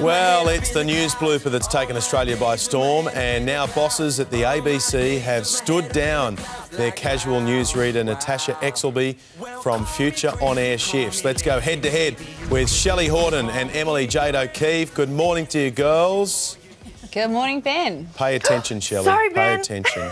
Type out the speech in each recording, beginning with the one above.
Well, it's the news blooper that's taken Australia by storm, and now bosses at the ABC have stood down their casual newsreader Natasha Exelby from future on-air shifts. Let's go head-to-head with Shelly Horton and Emily Jade O'Keefe. Good morning to you, girls. Good morning, Ben. Pay attention, Shelly. Sorry, Ben. Pay attention.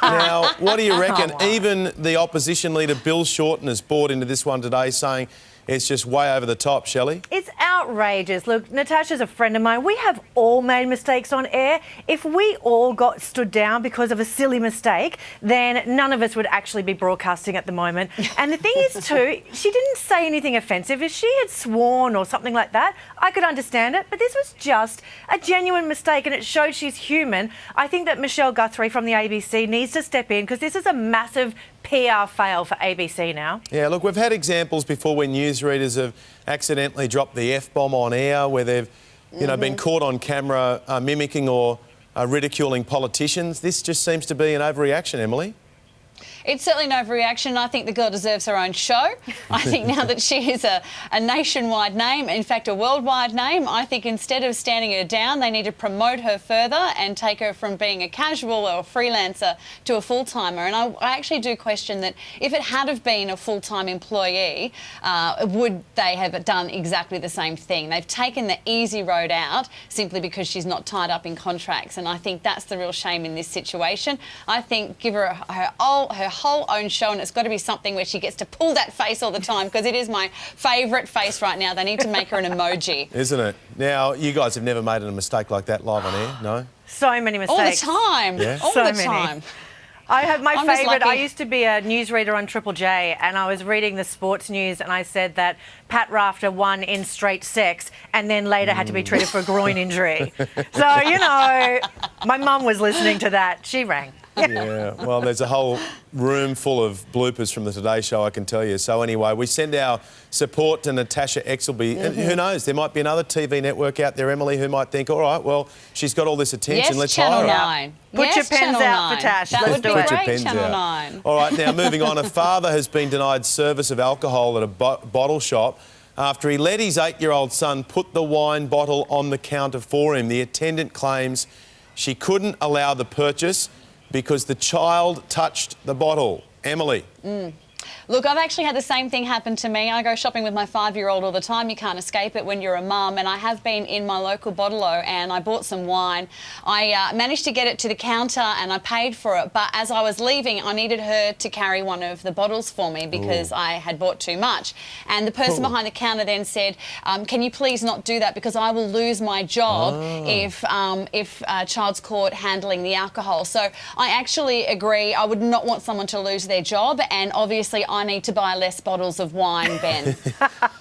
Now, what do you reckon? Even the opposition leader, Bill Shorten, has bought into this one today, saying it's just way over the top, Shelly. It's outrageous. Look, Natasha's a friend of mine. We have all made mistakes on air. If we all got stood down because of a silly mistake, then none of us would actually be broadcasting at the moment. And the thing is, too, she didn't say anything offensive. If she had sworn or something like that, I could understand it. But this was just a genuine mistake, and it showed she's human. I think that Michelle Guthrie from the ABC needs to step in, because this is a massive PR fail for ABC now. Yeah, look, we've had examples before when newsreaders have accidentally dropped the F-bomb on air, where they've, been caught on camera mimicking or ridiculing politicians. This just seems to be an overreaction, Emily. It's certainly an overreaction. I think the girl deserves her own show. I think now that she is a nationwide name, in fact a worldwide name, I think instead of standing her down, they need to promote her further and take her from being a casual or a freelancer to a full-timer. And I actually do question that if it had have been a full-time employee, would they have done exactly the same thing? They've taken the easy road out simply because she's not tied up in contracts, and I think that's the real shame in this situation. I think give her her whole own show, and it's got to be something where she gets to pull that face all the time, because it is my favourite face right now. They need to make her an emoji. Isn't it? Now, you guys have never made a mistake like that live on air, no? So many mistakes. All the time. Yeah. All So the many. time. I have my I'm just favourite. lucky. I used to be a newsreader on Triple J, and I was reading the sports news, and I said that Pat Rafter won in straight sex and then later had to be treated for a groin injury. So, my mum was listening to that. She rang. Yeah, well, there's a whole room full of bloopers from the Today Show, I can tell you. So anyway, we send our support to Natasha Exelby. And who knows, there might be another TV network out there, Emily, who might think, all right, well, she's got all this attention, Yes, let's Channel hire her. 9. Put yes, your pens Channel out 9. for Tash. That Let's would be do it. Put your great, pens Channel out. 9. All right, now moving on. A father has been denied service of alcohol at a bottle shop after he let his 8-year-old son put the wine bottle on the counter for him. The attendant claims she couldn't allow the purchase because the child touched the bottle. Emily. Look, I've actually had the same thing happen to me. I go shopping with my 5-year-old all the time. You can't escape it when you're a mum. And I have been in my local bottle-o and I bought some wine. I managed to get it to the counter and I paid for it. But as I was leaving, I needed her to carry one of the bottles for me because I had bought too much. And the person behind the counter then said, can you please not do that, because I will lose my job if a child's caught handling the alcohol. So I actually agree. I would not want someone to lose their job, and obviously I need to buy less bottles of wine, Ben.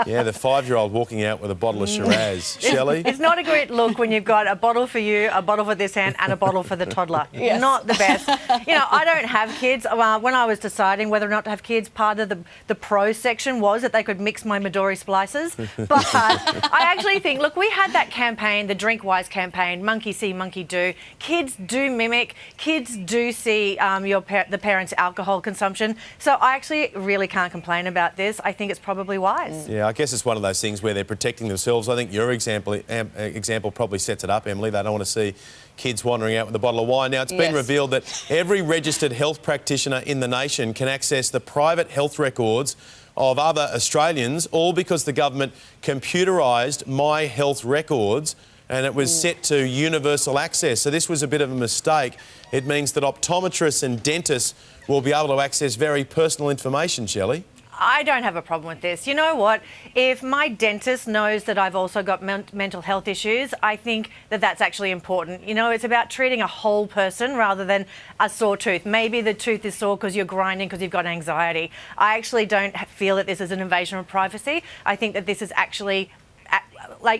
Yeah, the 5-year-old walking out with a bottle of Shiraz. Shelley? It's not a great look when you've got a bottle for you, a bottle for this hand, and a bottle for the toddler. Yes. Not the best. I don't have kids. When I was deciding whether or not to have kids, part of the pro section was that they could mix my Midori splices. But I actually think, look, we had that campaign, the Drink Wise campaign, monkey see, monkey do. Kids do mimic. Kids do see the parents' alcohol consumption. So I actually really can't complain about this. I think it's probably wise. Yeah, I guess it's one of those things where they're protecting themselves. I think your example probably sets it up, Emily. They don't want to see kids wandering out with a bottle of wine. Now, it's been revealed that every registered health practitioner in the nation can access the private health records of other Australians, all because the government computerised My Health Records and it was set to universal access. So this was a bit of a mistake. It means that optometrists and dentists will be able to access very personal information, Shelley. I don't have a problem with this. You know what? If my dentist knows that I've also got mental health issues, I think that that's actually important. It's about treating a whole person rather than a sore tooth. Maybe the tooth is sore because you're grinding because you've got anxiety. I actually don't feel that this is an invasion of privacy. I think that this is actually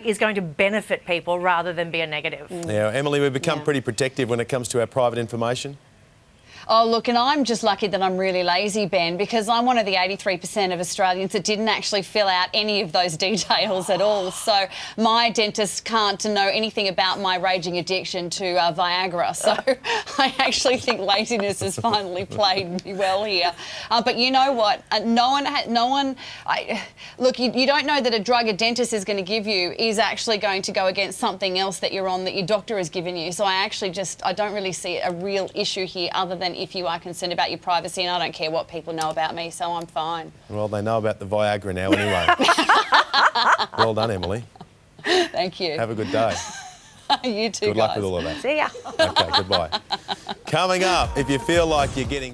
is going to benefit people rather than be a negative. Yeah, Emily, we've become pretty protective when it comes to our private information. Oh, look, and I'm just lucky that I'm really lazy, Ben, because I'm one of the 83% of Australians that didn't actually fill out any of those details at all. So my dentist can't know anything about my raging addiction to Viagra. So I actually think laziness has finally played me well here. But you know what? Look, you don't know that a drug a dentist is going to give you is actually going to go against something else that you're on that your doctor has given you. So I don't really see a real issue here other than if you are concerned about your privacy, and I don't care what people know about me, so I'm fine. Well, they know about the Viagra now anyway. Well done, Emily. Thank you. Have a good day. You too, Good luck with all of that. See ya. Okay, goodbye. Coming up, if you feel like you're getting